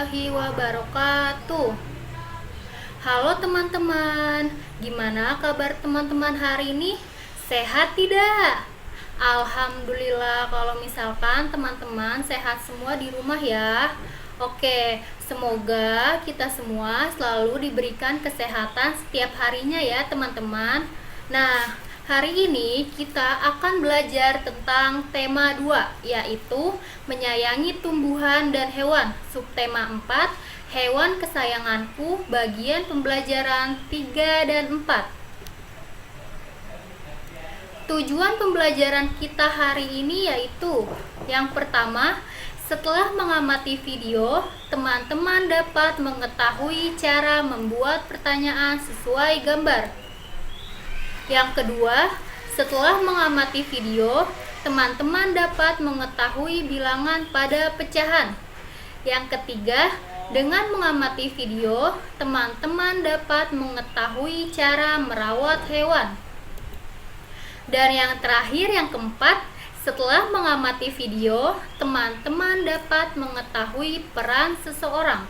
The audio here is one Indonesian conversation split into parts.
warahmatullahi wabarakatuh. Halo teman-teman, gimana kabar teman-teman hari ini? Sehat tidak? Alhamdulillah kalau misalkan teman-teman sehat semua di rumah ya. Oke, semoga kita semua selalu diberikan kesehatan setiap harinya ya teman-teman. Nah, hari ini kita akan belajar tentang tema 2, yaitu menyayangi tumbuhan dan hewan. Subtema 4, hewan kesayanganku, bagian pembelajaran 3 dan 4. Tujuan pembelajaran kita hari ini yaitu yang pertama, setelah mengamati video, teman-teman dapat mengetahui cara membuat pertanyaan sesuai gambar. Yang kedua, setelah mengamati video, teman-teman dapat mengetahui bilangan pada pecahan. Yang ketiga, dengan mengamati video, teman-teman dapat mengetahui cara merawat hewan. Dan yang terakhir, yang keempat, setelah mengamati video, teman-teman dapat mengetahui peran seseorang.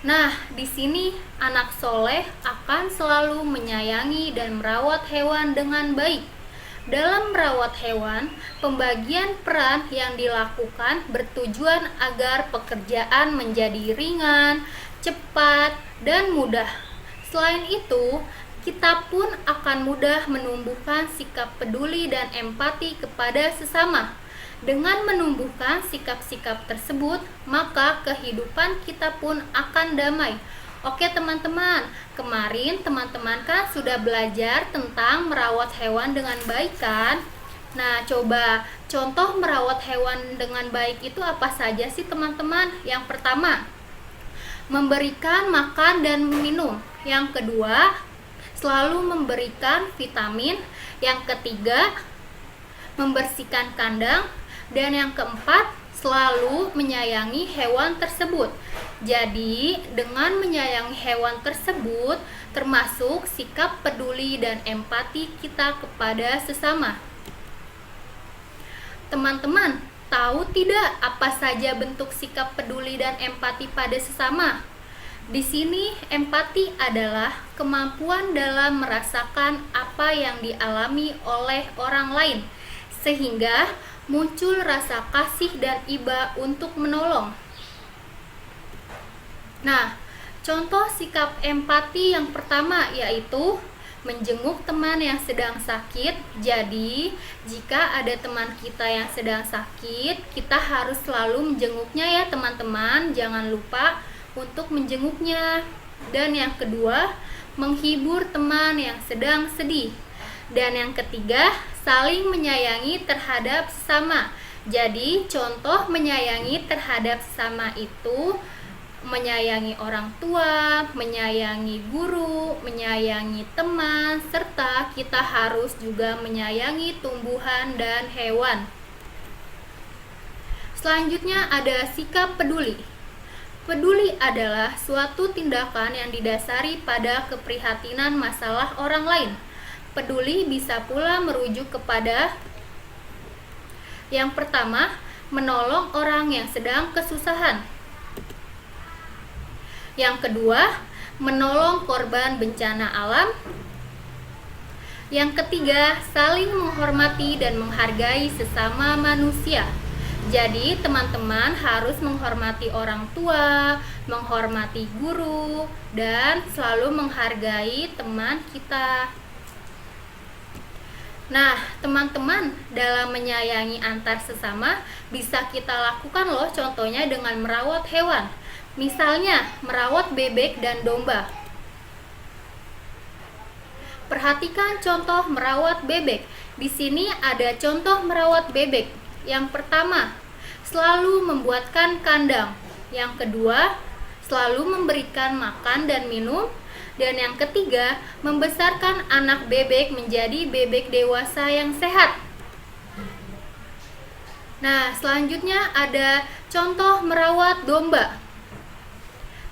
Nah, di sini anak soleh akan selalu menyayangi dan merawat hewan dengan baik. Dalam merawat hewan, pembagian peran yang dilakukan bertujuan agar pekerjaan menjadi ringan, cepat, dan mudah. Selain itu, kita pun akan mudah menumbuhkan sikap peduli dan empati kepada sesama. Dengan menumbuhkan sikap-sikap tersebut, maka kehidupan kita pun akan damai. Oke teman-teman, kemarin teman-teman kan sudah belajar tentang merawat hewan dengan baik kan? Nah, coba contoh merawat hewan dengan baik itu apa saja sih teman-teman? Yang pertama, memberikan makan dan minum. Yang kedua, selalu memberikan vitamin. Yang ketiga, membersihkan kandang. Dan yang keempat, selalu menyayangi hewan tersebut. Jadi, dengan menyayangi hewan tersebut, termasuk sikap peduli dan empati kita kepada sesama. Teman-teman, tahu tidak apa saja bentuk sikap peduli dan empati pada sesama? Di sini, empati adalah kemampuan dalam merasakan apa yang dialami oleh orang lain, sehingga muncul rasa kasih dan iba untuk menolong. Nah, contoh sikap empati yang pertama yaitu menjenguk teman yang sedang sakit. Jadi, jika ada teman kita yang sedang sakit, kita harus selalu menjenguknya ya teman-teman. Jangan lupa untuk menjenguknya. Dan yang kedua, menghibur teman yang sedang sedih. Dan yang ketiga, saling menyayangi terhadap sesama. Jadi, contoh menyayangi terhadap sesama itu menyayangi orang tua, menyayangi guru, menyayangi teman, serta kita harus juga menyayangi tumbuhan dan hewan. Selanjutnya ada sikap peduli. Peduli adalah suatu tindakan yang didasari pada keprihatinan masalah orang lain. Peduli bisa pula merujuk kepada yang pertama, menolong orang yang sedang kesusahan. Yang kedua, menolong korban bencana alam. Yang ketiga, saling menghormati dan menghargai sesama manusia. Jadi, teman-teman harus menghormati orang tua, menghormati guru, dan selalu menghargai teman kita. Nah, teman-teman, dalam menyayangi antar sesama bisa kita lakukan loh, contohnya dengan merawat hewan. Misalnya, merawat bebek dan domba. Perhatikan contoh merawat bebek. Di sini ada contoh merawat bebek. Yang pertama, selalu membuatkan kandang. Yang kedua, selalu memberikan makan dan minum. Dan yang ketiga, membesarkan anak bebek menjadi bebek dewasa yang sehat. Nah, selanjutnya ada contoh merawat domba.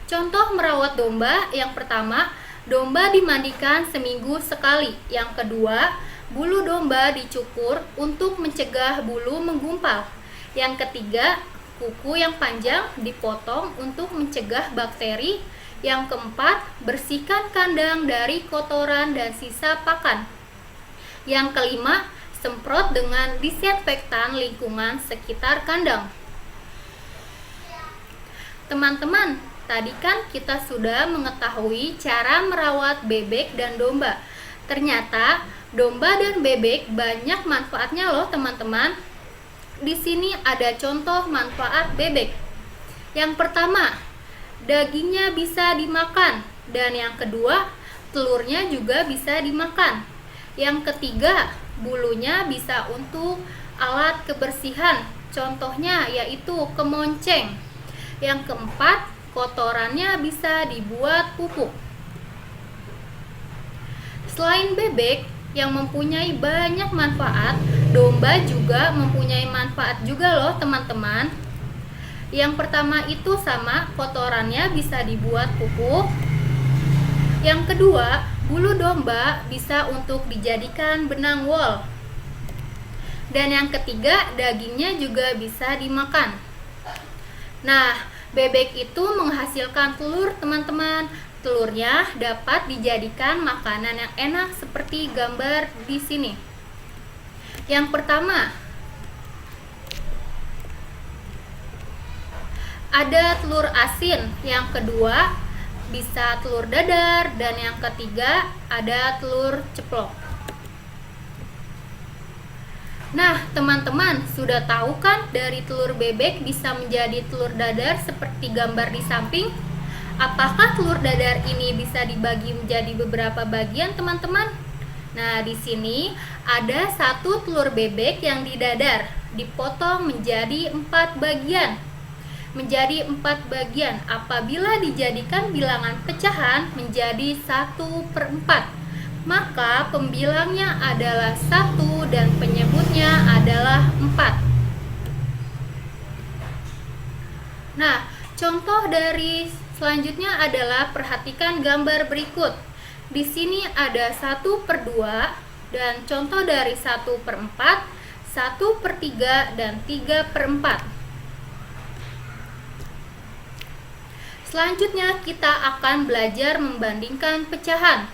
Contoh merawat domba, yang pertama, domba dimandikan seminggu sekali. Yang kedua, bulu domba dicukur untuk mencegah bulu menggumpal. Yang ketiga, kuku yang panjang dipotong untuk mencegah bakteri. Yang keempat, bersihkan kandang dari kotoran dan sisa pakan. Yang kelima, semprot dengan disinfektan lingkungan sekitar kandang. Teman-teman, tadi kan kita sudah mengetahui cara merawat bebek dan domba. Ternyata domba dan bebek banyak manfaatnya loh, teman-teman. Di sini ada contoh manfaat bebek. Yang pertama, dagingnya bisa dimakan, dan yang kedua, telurnya juga bisa dimakan. Yang ketiga, bulunya bisa untuk alat kebersihan, contohnya yaitu kemonceng. Yang keempat, kotorannya bisa dibuat pupuk. Selain bebek yang mempunyai banyak manfaat, domba juga mempunyai manfaat juga loh, teman-teman. Yang pertama itu sama, kotorannya bisa dibuat pupuk. Yang kedua, bulu domba bisa untuk dijadikan benang wol. Dan yang ketiga, dagingnya juga bisa dimakan. Nah, bebek itu menghasilkan telur, teman-teman. Telurnya dapat dijadikan makanan yang enak seperti gambar di sini. Yang pertama, ada telur asin. Yang kedua, bisa telur dadar. Dan yang ketiga, ada telur ceplok. Nah, teman-teman, sudah tahu kan dari telur bebek bisa menjadi telur dadar seperti gambar di samping? Apakah telur dadar ini bisa dibagi menjadi beberapa bagian, teman-teman? Nah, di sini ada satu telur bebek yang didadar, dipotong menjadi 4 bagian. Menjadi 4 bagian apabila dijadikan bilangan pecahan menjadi 1/4. Maka pembilangnya adalah 1 dan penyebutnya adalah 4. Nah, contoh dari selanjutnya adalah perhatikan gambar berikut. Di sini ada 1/2 dan contoh dari 1/4, 1/3 dan 3/4. Selanjutnya kita akan belajar membandingkan pecahan.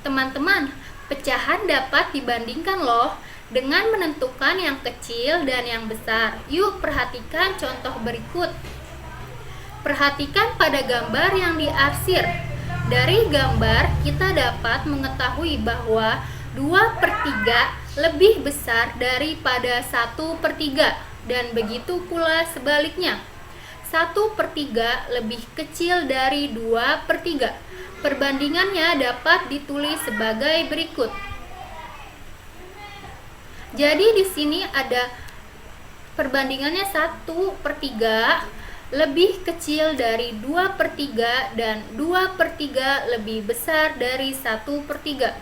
Teman-teman, pecahan dapat dibandingkan loh dengan menentukan yang kecil dan yang besar. Yuk perhatikan contoh berikut. Perhatikan pada gambar yang diarsir. Dari gambar kita dapat mengetahui bahwa 2/3 lebih besar daripada 1/3 dan begitu pula sebaliknya. 1/3 lebih kecil dari 2/3. Perbandingannya dapat ditulis sebagai berikut. Jadi di sini ada perbandingannya 1/3 lebih kecil dari 2/3 dan 2/3 lebih besar dari 1/3.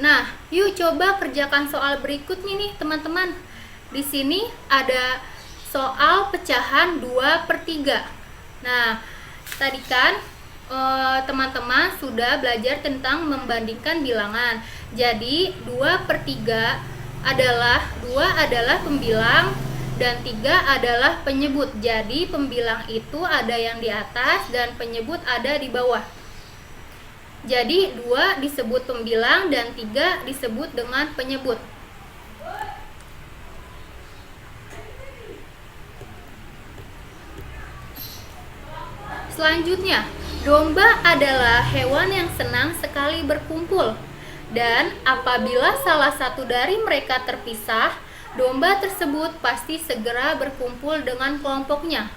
Nah, yuk coba kerjakan soal berikutnya nih, teman-teman. Di sini ada soal pecahan 2/3. Nah, tadi kan teman-teman sudah belajar tentang membandingkan bilangan. Jadi 2/3 adalah 2 adalah pembilang dan 3 adalah penyebut. Jadi pembilang itu ada yang di atas dan penyebut ada di bawah. Jadi 2 disebut pembilang dan 3 disebut dengan penyebut. Selanjutnya, domba adalah hewan yang senang sekali berkumpul. Dan apabila salah satu dari mereka terpisah, domba tersebut pasti segera berkumpul dengan kelompoknya.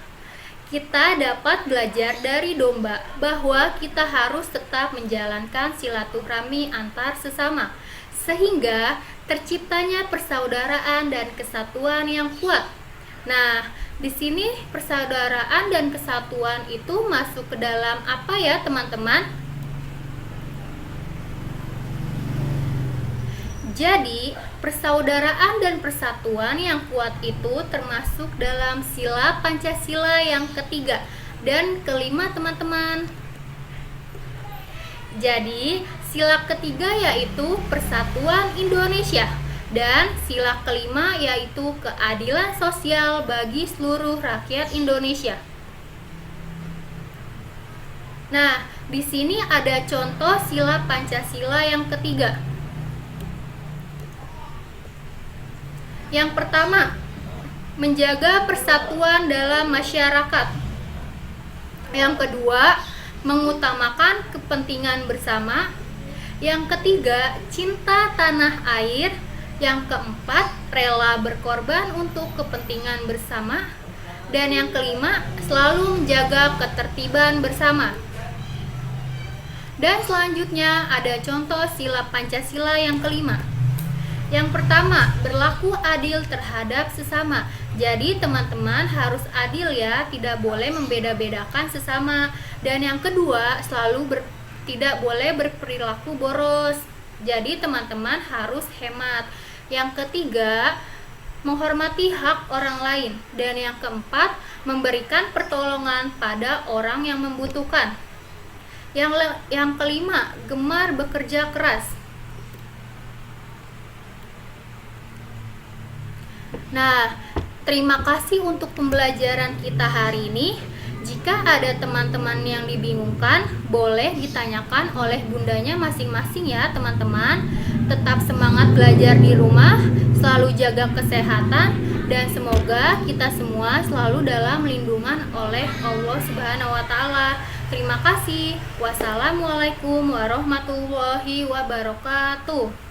Kita dapat belajar dari domba bahwa kita harus tetap menjalankan silaturahmi antar sesama, sehingga terciptanya persaudaraan dan kesatuan yang kuat. Nah, di sini persaudaraan dan kesatuan itu masuk ke dalam apa ya, teman-teman? Jadi, persaudaraan dan persatuan yang kuat itu termasuk dalam sila Pancasila yang ketiga dan kelima, teman-teman. Jadi, sila ketiga yaitu Persatuan Indonesia. Dan sila kelima yaitu keadilan sosial bagi seluruh rakyat Indonesia. Nah, di sini ada contoh sila Pancasila yang ketiga. Yang pertama, menjaga persatuan dalam masyarakat. Yang kedua, mengutamakan kepentingan bersama. Yang ketiga, cinta tanah air. Yang keempat, rela berkorban untuk kepentingan bersama. Dan yang kelima, selalu menjaga ketertiban bersama. Dan selanjutnya ada contoh sila Pancasila yang kelima. Yang pertama, berlaku adil terhadap sesama. Jadi teman-teman harus adil ya, tidak boleh membeda-bedakan sesama. Dan yang kedua, tidak boleh berperilaku boros. Jadi teman-teman harus hemat. Yang ketiga, menghormati hak orang lain. Dan yang keempat, memberikan pertolongan pada orang yang membutuhkan. Yang kelima, gemar bekerja keras. Nah, terima kasih untuk pembelajaran kita hari ini. Jika ada teman-teman yang dibingungkan, boleh ditanyakan oleh bundanya masing-masing ya teman-teman. Tetap semangat belajar di rumah, selalu jaga kesehatan, dan semoga kita semua selalu dalam lindungan oleh Allah Subhanahu wa Ta'ala. Terima kasih. Wassalamualaikum warahmatullahi wabarakatuh.